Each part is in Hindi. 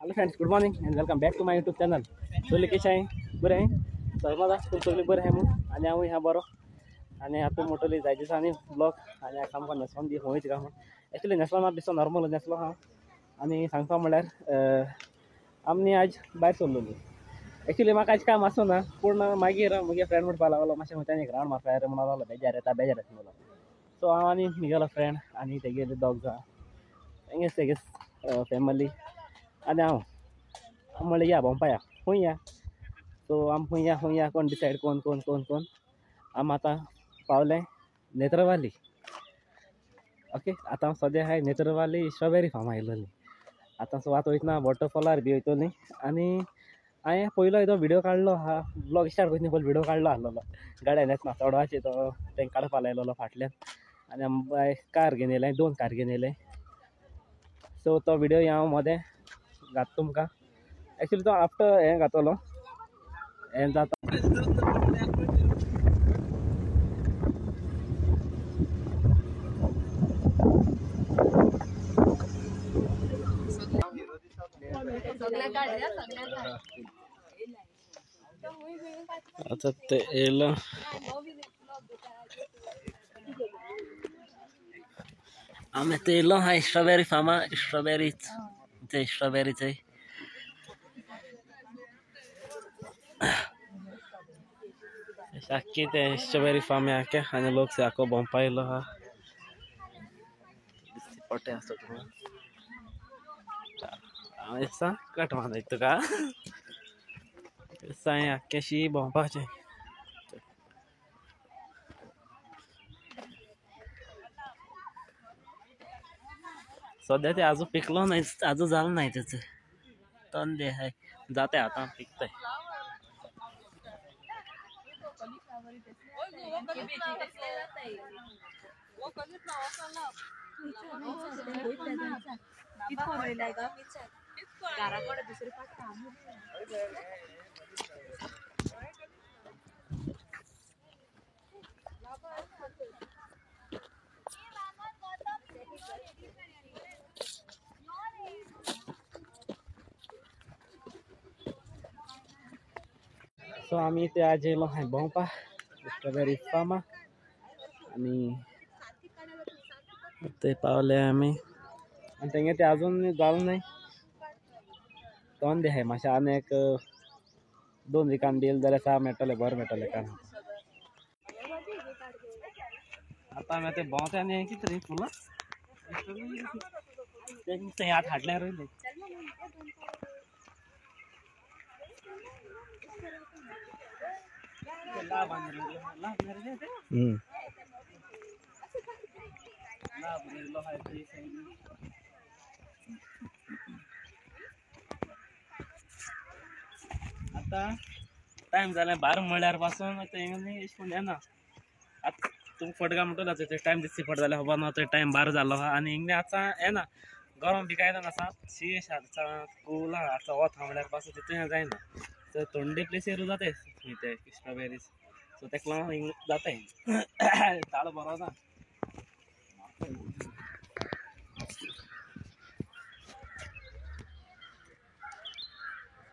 Hello friends, good morning and welcome back to my YouTube channel. सगळे कसे आहे? बरं आहे तर माझा तुम्ही सगळे बरं आहे म्हणून आणि आम्ही ह्या बरो आणि आता मोठं जायचं आणि ब्लॉग आणि काम का नसलो दी होईच का ॲक्च्युली नसलो ना दिसतो नॉर्मल नसलो हा आणि सांगता म्हणल्यार आम्ही आज बाहेर सरलेली. ॲक्च्युली म्हाका आज काम असो ना पूर्ण मागीर म्हगे फ्रेंड म्हणून पावला मातशें खंयच्यान एक राउंड मारपा रे म्हणून लागलो बेजार येता मला. सो हांव आनी म्हगेलो फ्रेंड आनी तेगेले डॉग्स आहा तेगे फॅमिली आनी हांव म्हणलें या भोंवपा या खंय या. सो आम खंय या कोण डिसायड कोण आम आतां पावलें नेत्रवाली. ओके आतां हांव सद्या आहाय नेत्रवाली स्ट्रॉबेरी फार्मा आयिल्लोली. आतां सो आतां वयतना वॉटरफॉलार बी वयतलीं आनी हांवें पयलो येदो व्हिडिओ काडलो आहा. ब्लॉग स्टार्ट करता पयलीं व्हिडिओ काडलो आसलोलो गाड्यान येतना चोडवाचे तो तेंकां काडपा लायलोलो फाटल्यान आनी आमी कार घेवन येयलें 2 कार घेवन येयलें. सो तो व्हिडिओ हांव मोदें घात तुमकां. ॲक्च्युली तो आफ्टर हें घातलो हें जाता आता ते येयलो आमी आतां येयलो आहाय स्ट्रॉबेरी फार्मा. स्ट्रॉबेरीचे आख्खी ते स्ट्रॉबेरी फार्म आख्खे आनी लोक से आख्खो भोंवपा येयलो आहा. पोटे आसता तुका हांव दिसता कट मारता तुका दिसता हें आख्खेशी भोंवपाचें. सद्या ते आजू पिकलो नाही, आजू जालो नाही त्याचं तंदे आहे जाते आता पिकतंय. सो आम्ही इथे आज येयलो आहे भोंवपा स्ट्रॉबेरी फार्मा आणि ते पावले आम्ही आणि तेंगे ते अजून जालो नाही तोंड आहे मातशें आनी एक 2 विकान दिल जाल्यार 6 मेळटले बरें मेळटलें काम. आतां आमी ते भोंवता आनी हें कितें रे फुलां तें आतां हाडल्यार रोयलें आता टायम जालें 12 म्हणल्यार पासून तेंगे अशें करून येना. आतां तुमकां फटका म्हणटलो ते टायम दिसता फट जाल्यार खबर ना. तो टायम 12 जालो आहा आनी हिंगने आतां येना गरम बी कांय आसा शीश आतां कूल आहा. आतां वता म्हणल्यार पासून तितून जायना. सो थंडी प्लेसीर जाताय ते स्ट्रॉबेरीज. सो तेका लागून हिंग जाताय ताळो बरो ना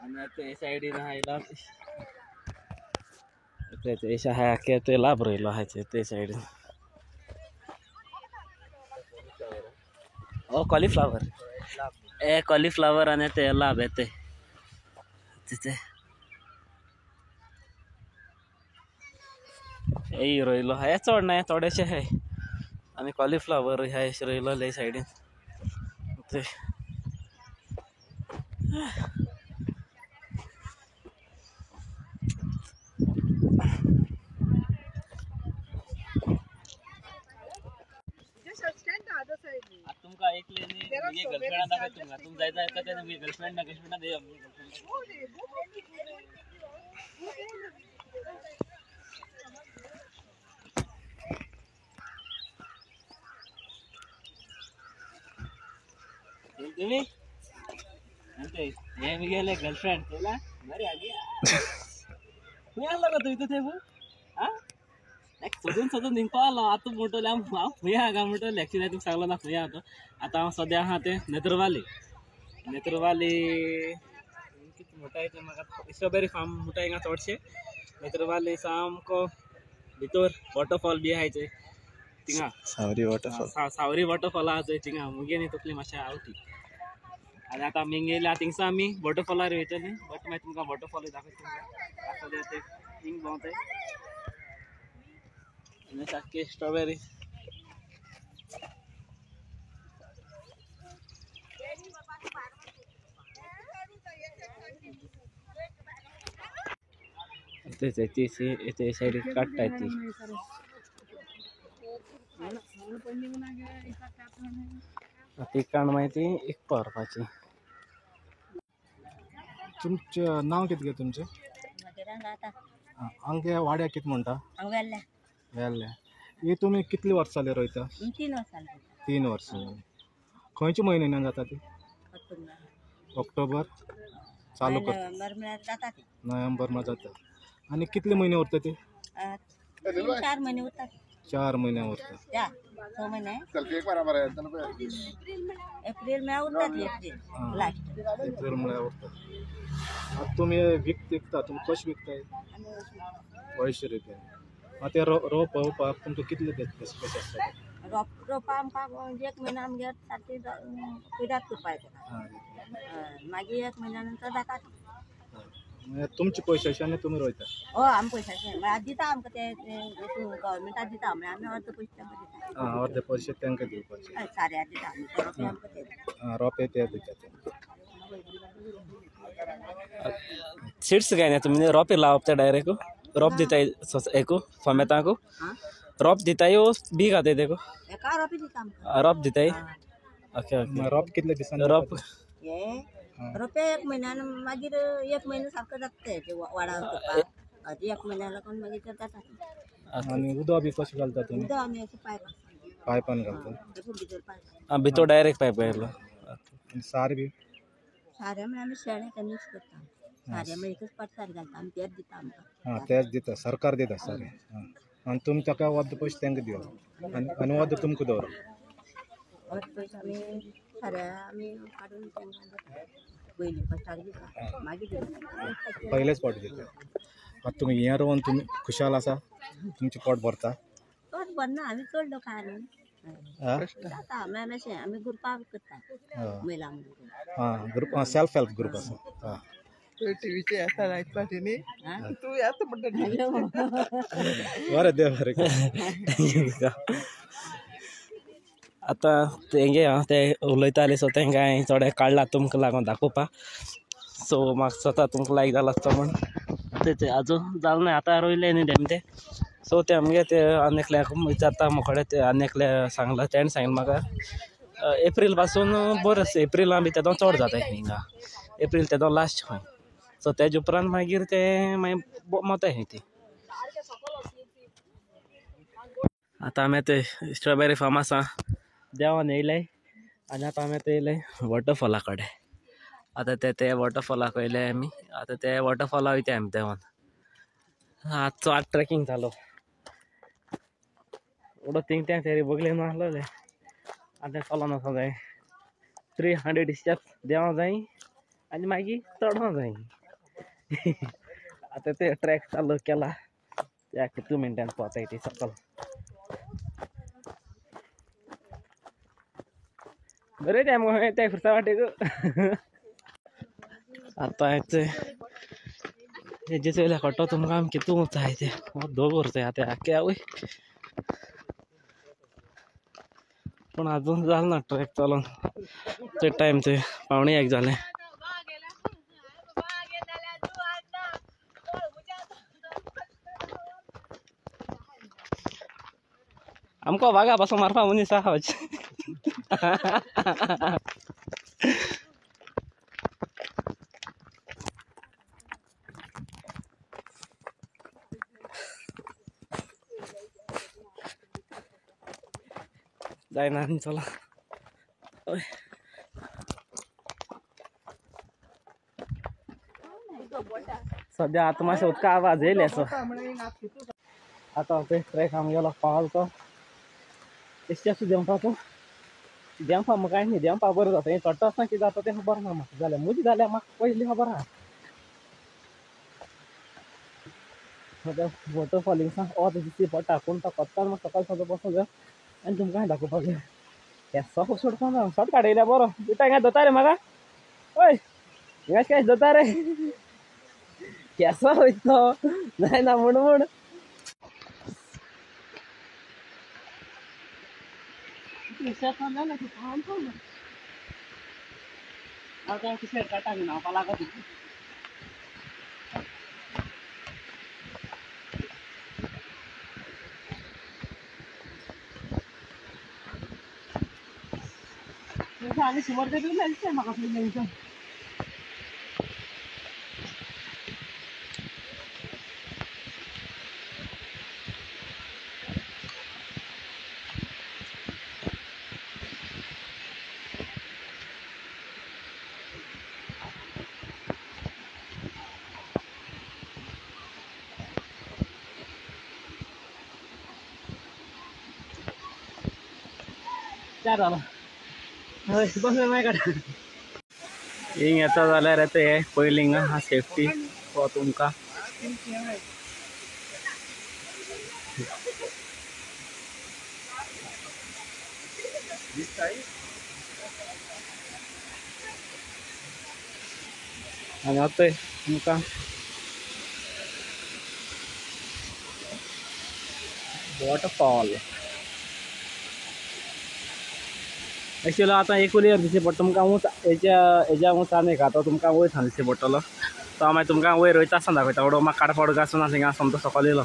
आनी ते सायडीन आयला ते आहा आख्खे ते लाभ रोयलो आहा ते सायडीन. ओ कॉलीफ्लावर आनी ते लाभ येते तिथे हे रोयलो आहा. हे चड ना थोडेशे आहाय आनी कॉलीफ्लावर आहाय रोयलोले सायडीन ते तुमका ऐकले न्ही गर्लफ्रेंड दाखय तुमका तुम जायता येता ते मी गर्लफ्रेंड दे तुम्ही अंते हे मी गेले गर्लफ्रेंड तुला बरी आली मी आलो का तू इथे ते हा सोदून निघतो आलो आता मोठवले हांव फुया हाका म्हणटले ॲक्च्युली तुका सांगलो ना फुया तो आतां हांव सद्या आहा ते नेत्रवाली नेत्रवाली किती मोठा आहे ते म्हाका स्ट्रॉबेरी फार्म मोठा आहे का चडशे नेत्रवाली सामको भितर वॉटरफॉल बी आहाय ते थिंगा सावरी वॉटरफॉल सावरी वॉटरफॉल आहा थंय थिंगा मुगे न्ही तकली मातशें आवती आनी आतां आमी गेल्या थिंगसा आमी वॉटरफॉलार वयतली बट मागीर तुमकां वॉटरफॉल दाखयता ते थिंग भोंवताय आनी सारके स्ट्रॉबेरी ते साईड काडटाय ती ती काण मागीर ती एक व्हरपाची तुमचें नांव कितें गे तुमचें हांगा वाड्याक कितें म्हणटा वेल्ले ही तुमी कितली वर्सां जाली रोयता 3 वर्सां खंयच्या म्हयन्यान जाता ती ऑक्टोबर चालू कर नोव्हेंबर मा जाता आनी कितले म्हयने उरता ती 4 महिने उरतात 4 महिने उरता 6 महिने एप्रिल में उरतात लास्ट एप्रिल म्हळ्यार उरता तुमी विकता तुमी कशें विकताय 200 रुपया ते रोप पळोवपाक तुमकां कितले कशें आसता रोपा आमकां 1 म्हयनो आमगे सारकी पिड्यार करपाक मागीर 1 म्हयन्या नंतर जाता तुमचे पयशे आनी तुमी रोयता हय आमी पयशांचे म्हळ्यार दिता आमकां ते गव्हर्मेंटाक दिता म्हळ्यार आमी अर्द पयशे तांकां दिता अर्दे पयशे तांकां दिवपाचे साऱ्याक दिता आमी रोपे आमकां ते रोपे ते दिता सीड्स काय नाही तुम्ही रोपे लावता डायरेक्ट रोप दिताय एको फमेताको रोप दिताय बी खाते देखो एका रोपे दिता आमकां रोप दिताय ओके ओके रोप कितले दिसांनी रोप हे रोपे 1 म्हयन्यान मागीर 1 म्हयनो सारको जाता ते वाडा करपाक 1 म्हयन्या लागून मागीर ते जाता आनी उदक बी कशें घालता तुमी उदक आमी अशें पायपान घालता भितर पायप भितर डायरेक्ट पायप घायलो सार बी सारें म्हळ्यार आमी शेण हेका मिक्स करता सारें म्हळ्यार एकच पाट सारें घालता आमी तेच दिता आमकां तेच दिता सरकार दिता सारें आनी तुमी ताका वद्द पयशे तांकां दिवप आनी वद्द तुमकां दवरप अर्द पयशे आमी साऱ्या आमी काडून तांकां दिता पयलीं फस्टाक दिता मागीर दिता पयलेच पोट दिता आतां तुमी हें रोवन तुमी खुशाल आसा तुमचें पोट भरता तोच भरना आमी चड लोक आहा न्हू जाता आमी मातशें आमी ग्रुपाक करता महिला म्हणून ग्रुप सेल्फ हेल्प ग्रुप आसा टीव्हीचे येता नायट पार्टीनी तू येता म्हणटा बरें देव बरें आतां तेंगे ते उलयताले सो तेंगे हांवें थोडे काडला तुमकां लागून दाखोवपाक सो म्हाका स्वता तुमकां लायक जाला तो म्हण ते आजून जालें ना आतां रोयले न्ही तेमी ते सो ते आमगे ते आनी एकल्याक विचारता मोकळे ते आनी एकले सांगला तेणें सांगलें म्हाका एप्रील पासून बरें एप्रिला बी तेदो चड जाता हिंगा एप्रील तेदो लास्ट खंय सो तेजे उपरांत मागीर ते मागीर मोताय ती आतां आमी ते स्ट्रॉबेरी फार्म आसा देंवन येयले आनी आतां आमी येयले वॉटरफॉला कडेन आतां ते वॉटरफॉलाक वयले आमी आतां ते वॉटरफॉला वयता आमी देंवन आजचो आज ट्रेकींग जालो एवढो थिंग त्या तरी बगले नासलोले आतां चलोन वचों जाय 300 स्टेप्स देंवों जाय आनी मागीर चडों जाय आतां ते ट्रॅक चालू केला त्या 2 मिनटान पावताय ती सकल बरें टायम ते खुर्सा वाटेक आतां हेजे चोयल्या कट्टो तुमकां आमी कितू जाय ते दोग उरताय आतां आख्या आवय पूण आजून जालें ना ट्रॅक चलोन ते टायम ते 1:45 जालें आमकां वागा पासून मारपा मनीस आहा जायना आनी चला सद्या आतां मातशें उदका आवाज येयले असो आतां ते ट्रॅक आमी गेलो पावल तो स्टेप्स देंवपाचो देंपा म्हाका कांय न्ही देंपा बरें जाता हें चडटा आसतना कितें जाता तें खबर ना म्हाका जाल्यार मुजी जाल्यार म्हाका पयलीं खबर आहा आतां वॉटरफॉलिंगसान वच दिसती पडटा पूण तो कोत्तान म्हाका सकाळ सकाळ बसूंक जाय आनी तुमकां दाखोवपाक जाय केंसो सोडपा ना शॉर्ट काडयल्या बरो दिता हिंगा दोता रे म्हाका ओय हिंगा कॅश दोता रे केंसो वयता जायना म्हण काटा न्हावपा लागत आनी सुमार तरी दिसता म्हाका फुडल्या चार जाला हय बसले मागीर काड हिंग येता जाल्यार येता हे पयलीं हिंगा हा सेफ्टी हो तुमकां आनी आतां तुमकां वॉटरफॉल एक्चुअली आतां एक लेयर दिसची पडटा तुमकां ऊंच हेज्या ऊंचान एक आतां तुमकां वयर दिसची पडटलो तो मागीर तुमकां वयर वयता आसतना दाखयता एवढो म्हाका काडपाक गासून थिंगा समतो सकयल येयलो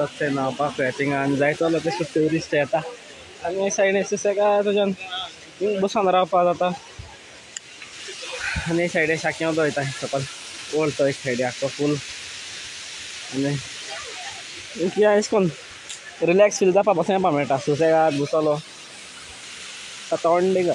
रस्ते न्हावपाक थिंगा आनी जायतो तशे ट्युरिस्ट येता आनी एक सायडीन सुसेगाद तुज्यान हिंग बसून रावपा जाता आनी एक सायडीन शाक्यांत वयता सकयल वयर तो एक सायडी आख्खो फूल आनी कित्याक अशें करून रिलॅक्स फील जावपा बसून येवपा मेळटा सुसेगाद बसलो थंड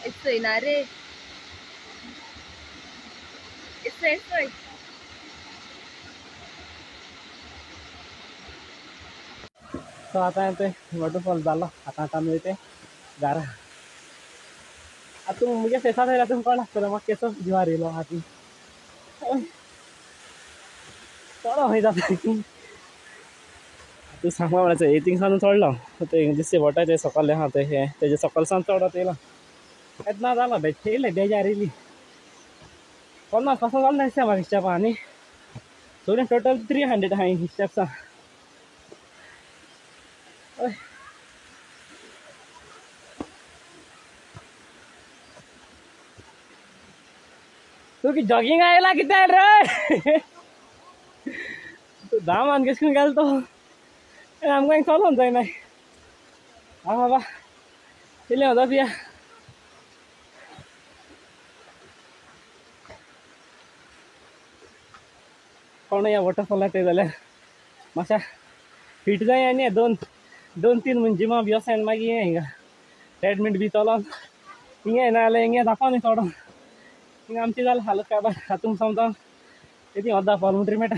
Estoy nare. Estoy. सो आतां ते वॉटरफॉल जालो आतां आमी वयता घरा आतां म्हज्या फेसार आयला तुमकां कळ्ळां आसतलें म्हाका केसो जिवार येयलो आहा ती चलो खंय जाता तूं सांगपा म्हळ्यार एथिंगसान चडलो ते दिसचे पडटा ते सकयल आहा ते हे तेजे सकलसान चडत येयला येतना जालो येयले बेजार येयली पन्नास पासून जालें दिसता म्हाका हिस्टेपा आनी सगळें टोटल 300 आहा हिस्टेप्सां तू की जॉगिंग आयला कितें रे तू धामान कशें करून गेलो तो आमकां चलोवंक जायना आं बाबा इल्लें वचप या कोण या वॉटरफॉलाक ते जाल्यार मातशा फीट जाय आनी दोन तीन म्हणजे जिमा बी आसा आनी मागीर हें हिंगा ट्रेडमील बी चलोन हिंगे ना जाल्यार हिंगे दाखोव न्ही चोडोन हिंगा आमची जाल्यार हालत काबार हातूंक समजावन येती अर्दा फॉल म्हणटरी मेळटा